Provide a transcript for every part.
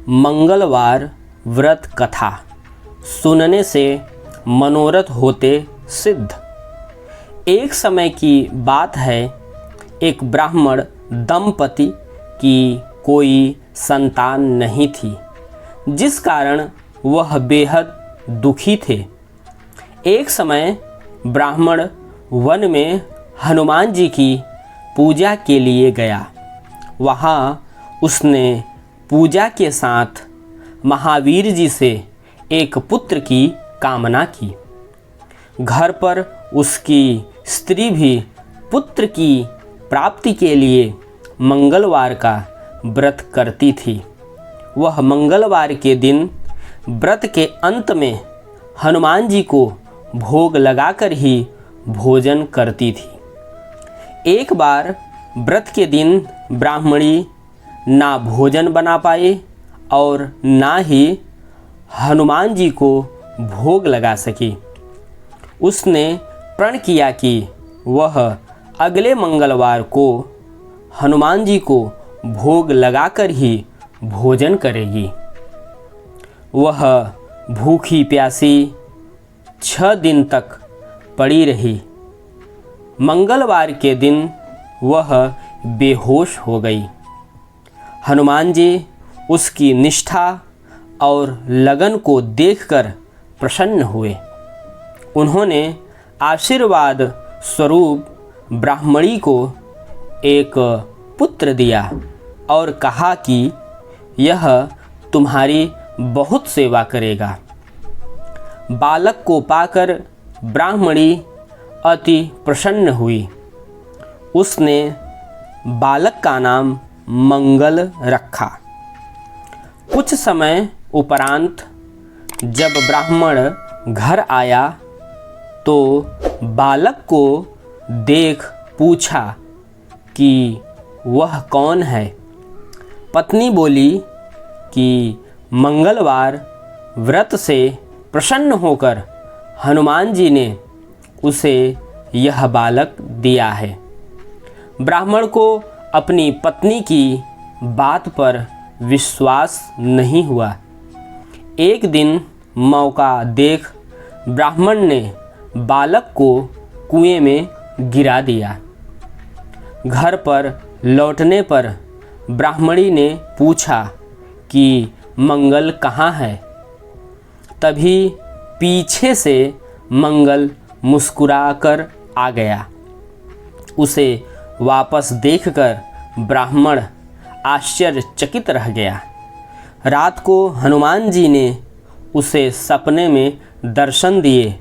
मंगलवार व्रत कथा सुनने से मनोरथ होते सिद्ध। एक समय की बात है, एक ब्राह्मण दंपति की कोई संतान नहीं थी, जिस कारण वह बेहद दुखी थे। एक समय ब्राह्मण वन में हनुमान जी की पूजा के लिए गया। वहाँ उसने पूजा के साथ महावीर जी से एक पुत्र की कामना की। घर पर उसकी स्त्री भी पुत्र की प्राप्ति के लिए मंगलवार का व्रत करती थी। वह मंगलवार के दिन व्रत के अंत में हनुमान जी को भोग लगाकर ही भोजन करती थी। एक बार व्रत के दिन ब्राह्मणी ना भोजन बना पाए और ना ही हनुमान जी को भोग लगा सकी। उसने प्रण किया कि वह अगले मंगलवार को हनुमान जी को भोग लगाकर ही भोजन करेगी। वह भूखी प्यासी 6 दिन तक पड़ी रही। मंगलवार के दिन वह बेहोश हो गई। हनुमान जी उसकी निष्ठा और लगन को देखकर प्रसन्न हुए। उन्होंने आशीर्वाद स्वरूप ब्राह्मणी को एक पुत्र दिया और कहा कि यह तुम्हारी बहुत सेवा करेगा। बालक को पाकर ब्राह्मणी अति प्रसन्न हुई। उसने बालक का नाम मंगल रखा। कुछ समय उपरांत जब ब्राह्मण घर आया तो बालक को देख पूछा कि वह कौन है। पत्नी बोली कि मंगलवार व्रत से प्रसन्न होकर हनुमान जी ने उसे यह बालक दिया है। ब्राह्मण को अपनी पत्नी की बात पर विश्वास नहीं हुआ। एक दिन मौका देख ब्राह्मण ने बालक को कुएं में गिरा दिया। घर पर लौटने पर ब्राह्मणी ने पूछा कि मंगल कहाँ है। तभी पीछे से मंगल मुस्कुराकर आ गया। उसे वापस देखकर ब्राह्मण आश्चर्यचकित रह गया। रात को हनुमान जी ने उसे सपने में दर्शन दिए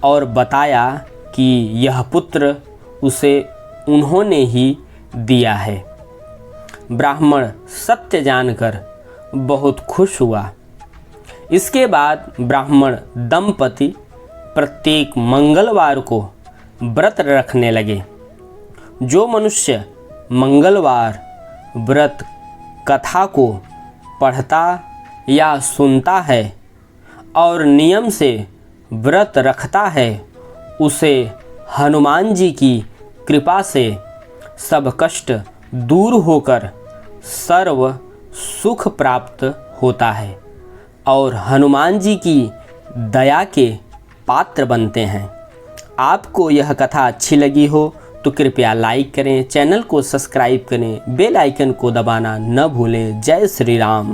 और बताया कि यह पुत्र उसे उन्होंने ही दिया है। ब्राह्मण सत्य जानकर बहुत खुश हुआ। इसके बाद ब्राह्मण दंपति प्रत्येक मंगलवार को व्रत रखने लगे। जो मनुष्य मंगलवार व्रत कथा को पढ़ता या सुनता है और नियम से व्रत रखता है, उसे हनुमान जी की कृपा से सब कष्ट दूर होकर सर्व सुख प्राप्त होता है और हनुमान जी की दया के पात्र बनते हैं। आपको यह कथा अच्छी लगी हो तो कृपया लाइक करें, चैनल को सब्सक्राइब करें, बेल आइकन को दबाना न भूलें। जय श्री राम।